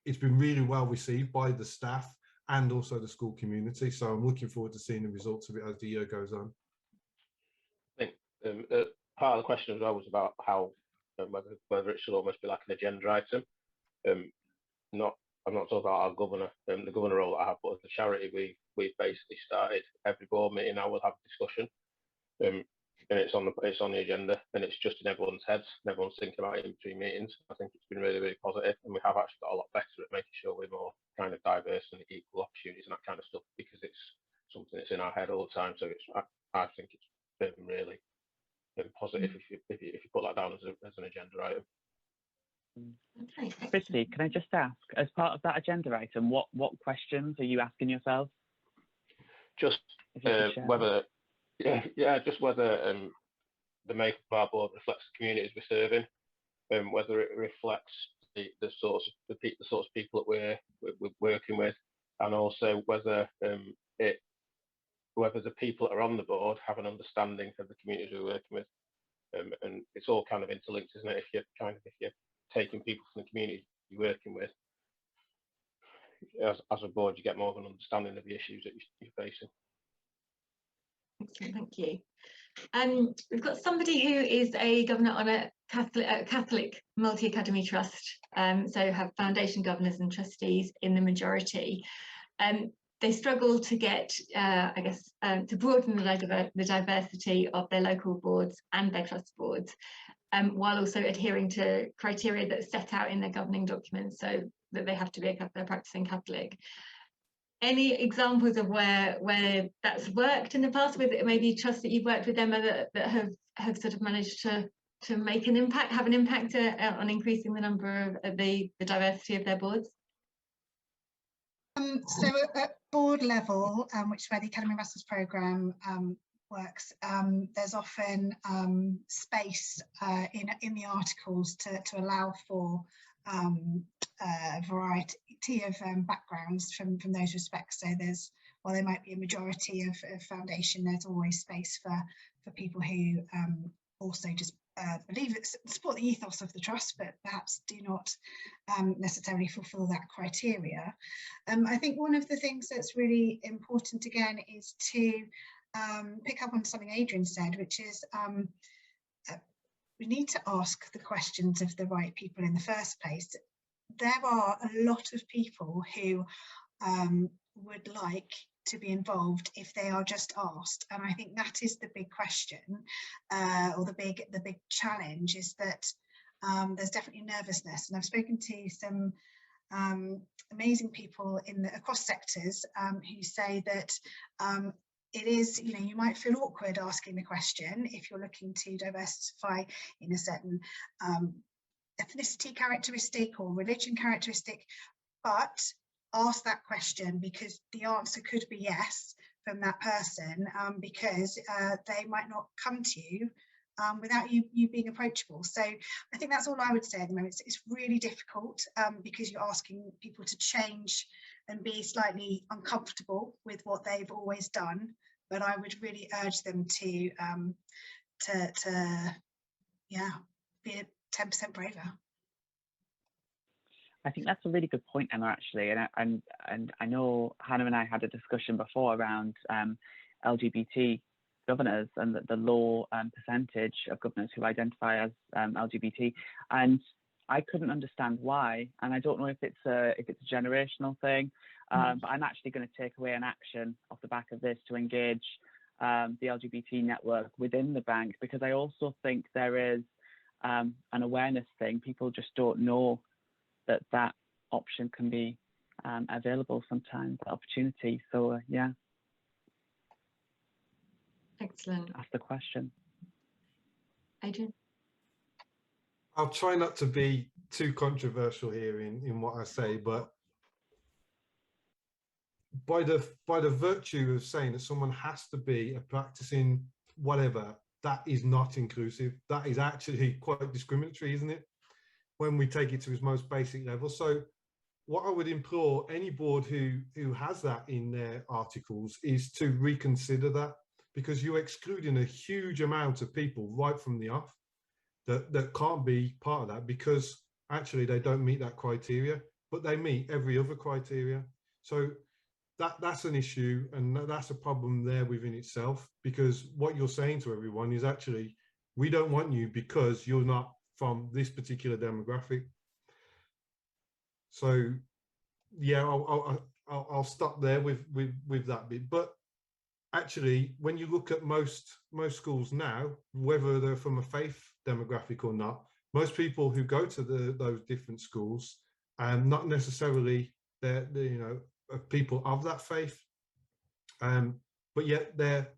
been really well received by the staff and also the school community. So I'm looking forward to seeing the results of it as the year goes on. I think part of the question as well was about how whether it should almost be like an agenda item. I'm not talking about our governor, the governor role that I have, but as a charity, we've basically started every board meeting now we'll have a discussion, and it's on the agenda, and it's just in everyone's heads, and everyone's thinking about it in between meetings. I think it's been really, really positive, and we have actually got a lot better at making sure we're more kind of diverse and equal opportunities and that kind of stuff, because it's something that's in our head all the time. So I think it's been really positive if you put that down as an agenda item. Okay. Christy, can I just ask, as part of that agenda item, what questions are you asking yourself? Just whether, just whether the makeup of our board reflects the communities we're serving, whether it reflects the sorts of people that we're working with, and also whether whether the people that are on the board have an understanding of the communities we're working with. And it's all kind of interlinked, isn't it? If you're taking people from the community you're working with, as a board, you get more of an understanding of the issues that you're facing. Excellent, thank you. We've got somebody who is a governor on a Catholic multi-academy trust, so have foundation governors and trustees in the majority. They struggle to get, I guess, to broaden the diversity of their local boards and their trust boards, while also adhering to criteria that's set out in their governing documents, so that they have to be a practicing Catholic. Any examples of where that's worked in the past, with maybe trusts that you've worked with them that have sort of managed to make an impact, have an impact on increasing the number of the diversity of their boards? So at board level, which is where the Academy Ambassadors Programme works, there's often space in the articles to allow for a variety of backgrounds from those respects. So there's, while there might be a majority of foundation, there's always space for people who also just believe it, support the ethos of the trust, but perhaps do not necessarily fulfill that criteria. I think one of the things that's really important again is to pick up on something Adrian said, which is we need to ask the questions of the right people in the first place. There are a lot of people who would like to be involved if they are just asked, and I think that is the big question, or the big challenge, is that there's definitely nervousness, and I've spoken to some amazing people across sectors who say that it is, you know, you might feel awkward asking the question if you're looking to diversify in a certain ethnicity characteristic or religion characteristic, but ask that question, because the answer could be yes from that person, because they might not come to you without you being approachable. So I think that's all I would say at the moment. It's really difficult because you're asking people to change and be slightly uncomfortable with what they've always done. But I would really urge them to yeah, be 10% braver. I think that's a really good point, Emma, actually, and I know Hannah and I had a discussion before around LGBT governors and the low percentage of governors who identify as LGBT, and I couldn't understand why, and I don't know if it's a generational thing, but I'm actually going to take away an action off the back of this to engage the LGBT network within the bank, because I also think there is an awareness thing. People just don't know that option can be available sometimes, the opportunity. So yeah. Excellent. Ask the question. Adrian? I'll try not to be too controversial here in what I say, but by the virtue of saying that someone has to be a practicing whatever, that is not inclusive. That is actually quite discriminatory, isn't it, when we take it to its most basic level? So what I would implore any board who has that in their articles is to reconsider that, because you're excluding a huge amount of people right from the off that can't be part of that, because actually they don't meet that criteria, but they meet every other criteria. So that's an issue, and that's a problem there within itself, because what you're saying to everyone is actually, we don't want you because you're not from this particular demographic. So yeah, I'll stop there with that bit. But actually, when you look at most schools now, whether they're from a faith demographic or not, most people who go to those different schools, not necessarily they're you know, people of that faith, but yet they're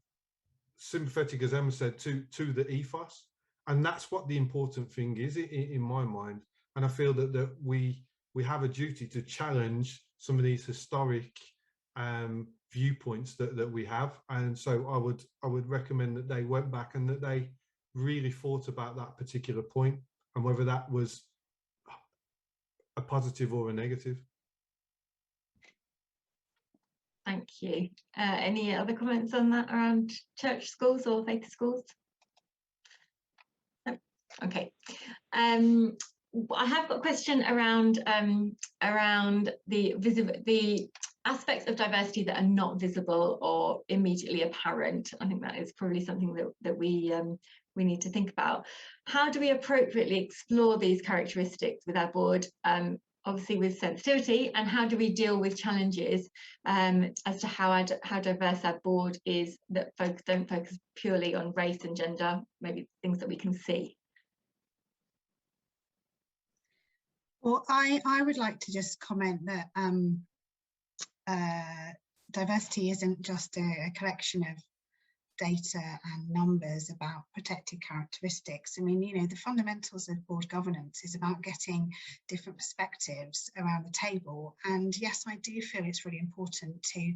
sympathetic, as Emma said, to the ethos, and that's what the important thing is in my mind. And I feel that we have a duty to challenge some of these historic viewpoints that we have. And so I would recommend that they went back and that they really thought about that particular point and whether that was a positive or a negative. Thank you. Any other comments on that around church schools or faith schools? No? Okay. I have got a question around the aspects of diversity that are not visible or immediately apparent. I think that is probably something that we need to think about. How do we appropriately explore these characteristics with our board, obviously with sensitivity, and how do we deal with challenges as to how diverse our board is, that don't focus purely on race and gender, maybe things that we can see? Well, I would like to just comment that diversity isn't just a collection of data and numbers about protected characteristics. I mean, you know, the fundamentals of board governance is about getting different perspectives around the table. And yes, I do feel it's really important to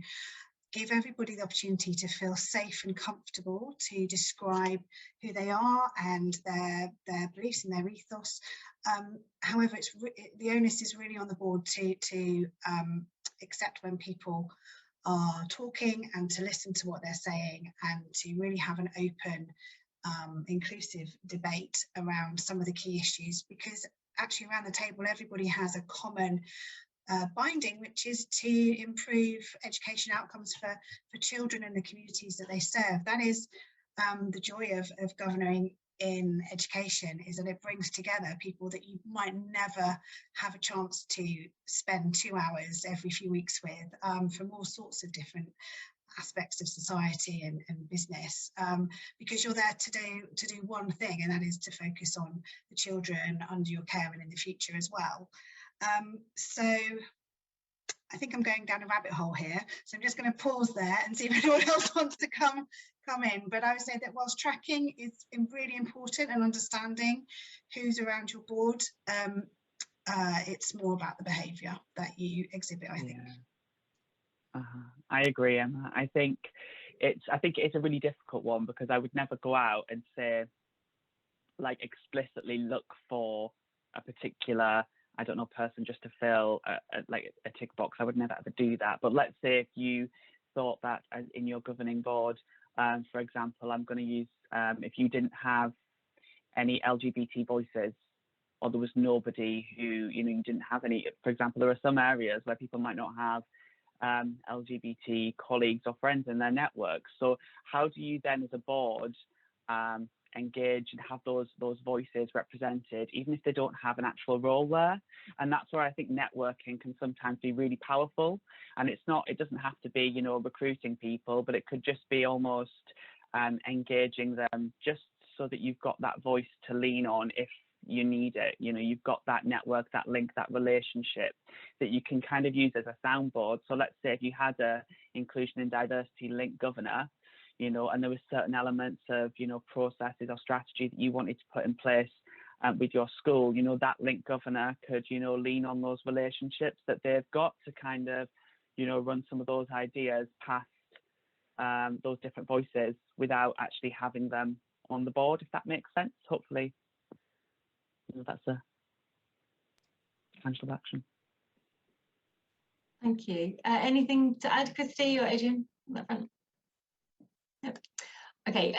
give everybody the opportunity to feel safe and comfortable to describe who they are and their beliefs and their ethos. However, the onus is really on the board to accept when people are talking and to listen to what they're saying, and to really have an open, inclusive debate around some of the key issues, because actually around the table everybody has a common binding, which is to improve education outcomes for children and the communities that they serve. That is the joy of governing in education, is that it brings together people that you might never have a chance to spend 2 hours every few weeks with, from all sorts of different aspects of society and business, because you're there to do one thing, and that is to focus on the children under your care and in the future as well. So I think I'm going down a rabbit hole here, so I'm just going to pause there and see if anyone else wants to come in. But I would say that whilst tracking is really important and understanding who's around your board, it's more about the behaviour that you exhibit, I think. I agree, Emma. I think it's a really difficult one, because I would never go out and say, like, explicitly look for a particular, I don't know, person just to fill a tick box. I would never ever do that. But let's say if you thought that in your governing board, for example, I'm going to use, if you didn't have any LGBT voices, or there was nobody who, you know, you didn't have any, for example, there are some areas where people might not have LGBT colleagues or friends in their networks. So how do you then as a board engage and have those voices represented, even if they don't have an actual role there? And that's where I think networking can sometimes be really powerful. And it doesn't have to be, you know, recruiting people, but it could just be almost engaging them, just so that you've got that voice to lean on if you need it. You know, you've got that network, that link, that relationship that you can kind of use as a soundboard. So let's say if you had a inclusion and diversity link governor, you know, and there were certain elements of, you know, processes or strategy that you wanted to put in place with your school, you know, that link governor could, you know, lean on those relationships that they've got to kind of, you know, run some of those ideas past those different voices without actually having them on the board, if that makes sense. Hopefully, you know, that's a tangible action. Thank you. Anything to add, Christy or Adrian on that front? Yep. Okay,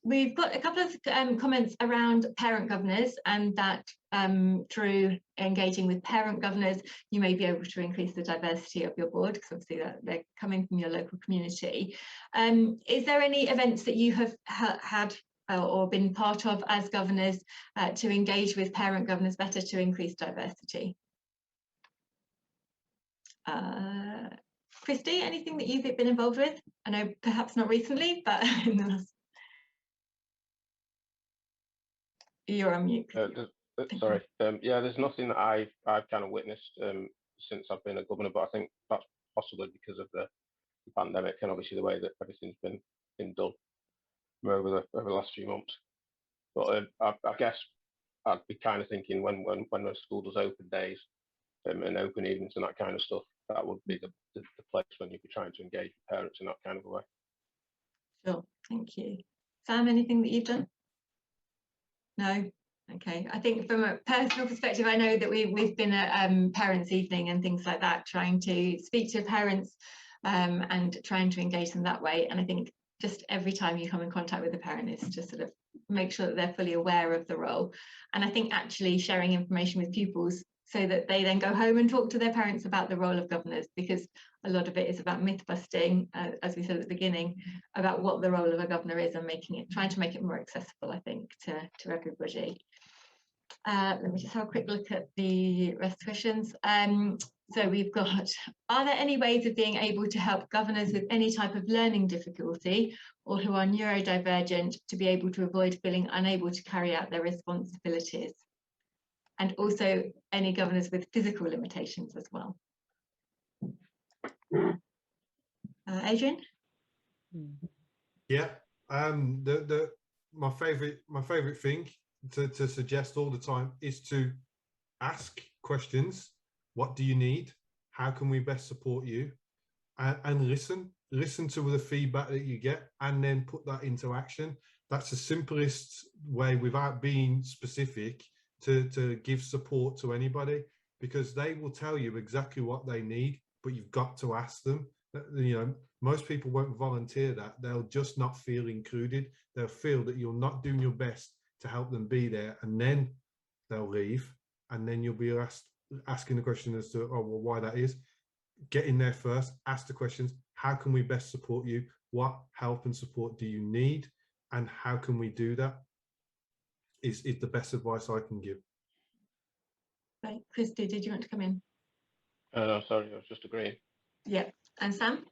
we've got a couple of comments around parent governors, and that through engaging with parent governors, you may be able to increase the diversity of your board, because obviously they're coming from your local community. Is there any events that you have had or been part of as governors to engage with parent governors better to increase diversity? Christy, anything that you've been involved with? I know perhaps not recently, but in the last... You're on mute. Sorry. Yeah, there's nothing that I've kind of witnessed since I've been a governor, but I think that's possibly because of the pandemic and obviously the way that everything's been done over the last few months. But I guess I'd be kind of thinking when the school does open days and open evenings and that kind of stuff, that would be the place when you'd be trying to engage with parents in that kind of a way. Sure, thank you. Sam, anything that you've done? No? Okay, I think from a personal perspective, I know that we've been at parents' evening and things like that, trying to speak to parents and trying to engage them that way. And I think just every time you come in contact with a parent, it's just sort of make sure that they're fully aware of the role. And I think actually sharing information with pupils so that they then go home and talk to their parents about the role of governors, because a lot of it is about myth busting, as we said at the beginning, about what the role of a governor is, and trying to make it more accessible, I think, to everybody. Let me just have a quick look at the rest of the questions. So we've got, are there any ways of being able to help governors with any type of learning difficulty or who are neurodivergent to be able to avoid feeling unable to carry out their responsibilities? And also any governors with physical limitations as well. Adrian? Yeah, my favorite thing to suggest all the time is to ask questions. What do you need? How can we best support you? And listen to the feedback that you get, and then put that into action. That's the simplest way, without being specific, to give support to anybody, because they will tell you exactly what they need, but you've got to ask them. You know, most people won't volunteer that. They'll just not feel included. They'll feel that you're not doing your best to help them be there, and then they'll leave, and then you'll be asking the question as to, oh, well, why that is. Get in there first, ask the questions. How can we best support you? What help and support do you need? And how can we do that? Is the best advice I can give. Right. Christy, did you want to come in? No, sorry, I was just agreeing. Yeah, and Sam?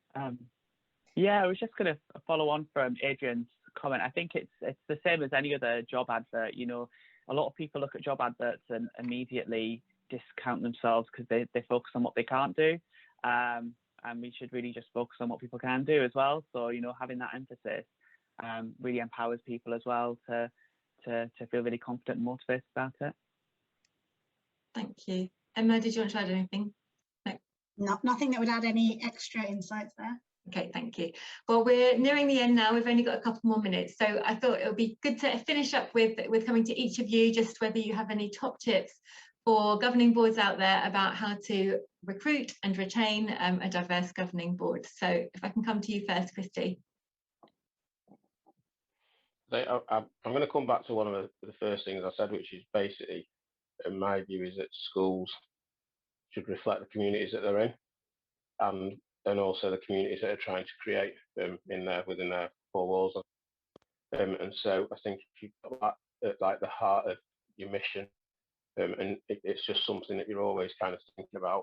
Yeah, I was just going to follow on from Adrian's comment. I think it's the same as any other job advert. You know, a lot of people look at job adverts and immediately discount themselves because they focus on what they can't do. And we should really just focus on what people can do as well. So, you know, having that emphasis really empowers people as well to feel really confident and motivated about it. Thank you. Emma, did you want to add anything? No, nothing that would add any extra insights there. Okay, thank you. Well, we're nearing the end now. We've only got a couple more minutes, so I thought it would be good to finish up with coming to each of you, just whether you have any top tips for governing boards out there about how to recruit and retain a diverse governing board. So if I can come to you first, Christy. I'm going to come back to one of the first things I said, which is basically, in my view, is that schools should reflect the communities that they're in, and also the communities that are trying to create within their four walls. And so I think if you've got that at like the heart of your mission, and it's just something that you're always kind of thinking about,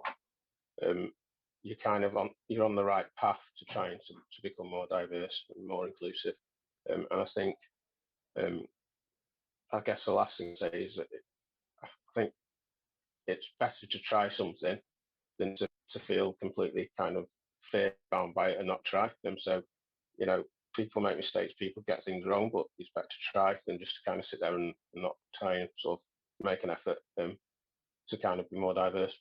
you're on the right path to trying to become more diverse and more inclusive. And I think, I guess the last thing to say is that I think it's better to try something than to feel completely kind of fear bound by it and not try them. So, you know, people make mistakes, people get things wrong, but it's better to try than just to kind of sit there and not try and sort of make an effort to kind of be more diverse.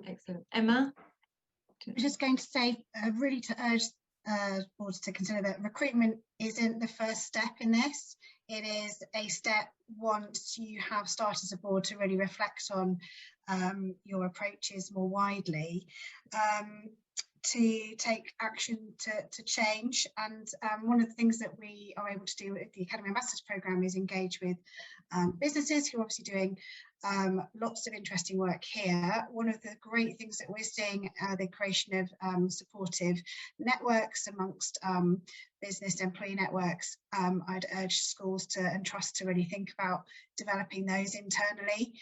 Excellent. Emma? I was just going to say, really to urge boards to consider that recruitment isn't the first step in this. It is a step once you have started as a board to really reflect on your approaches more widely, to take action to change. And one of the things that we are able to do with the Academy Ambassadors Programme is engage with businesses who are obviously doing lots of interesting work here. One of the great things that we're seeing, the creation of supportive networks amongst business employee networks. I'd urge schools and trusts to really think about developing those internally,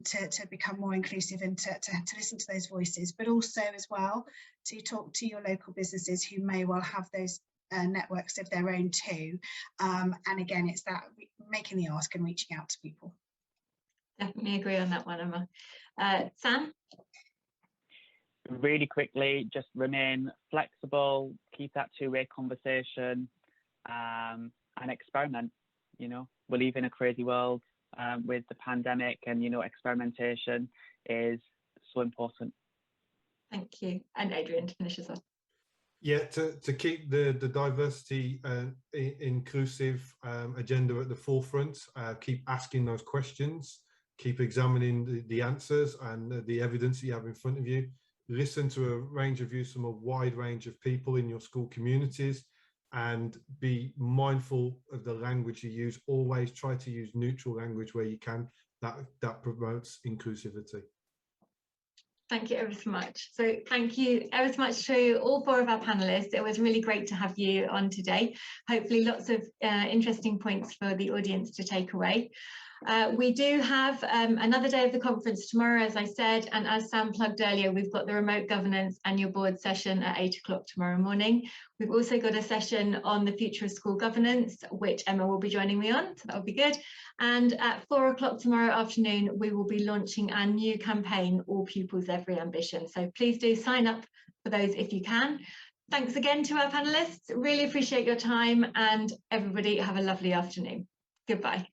to become more inclusive and to listen to those voices, but also as well to talk to your local businesses who may well have those networks of their own too. And again, it's that making the ask and reaching out to people. Definitely agree on that one, Emma. Sam? Really quickly, just remain flexible, keep that two-way conversation, and experiment. You know, we live in a crazy world with the pandemic, and you know, experimentation is so important. Thank you. And Adrian, to finish us off. Yeah, to keep the diversity inclusive agenda at the forefront, keep asking those questions, keep examining the answers and the evidence that you have in front of you. Listen to a range of views from a wide range of people in your school communities. and be mindful of the language you use. Always try to use neutral language where you can. That promotes inclusivity. Thank you ever so much. So thank you ever so much to all 4 of our panelists. It was really great to have you on today. Hopefully lots of interesting points for the audience to take away. We do have another day of the conference tomorrow, as I said, and as Sam plugged earlier, we've got the remote governance annual board session at 8 o'clock tomorrow morning. We've also got a session on the future of school governance, which Emma will be joining me on, so that'll be good. And at 4 o'clock tomorrow afternoon, we will be launching our new campaign, All Pupils, Every Ambition. So please do sign up for those if you can. Thanks again to our panelists. Really appreciate your time, and everybody have a lovely afternoon. Goodbye.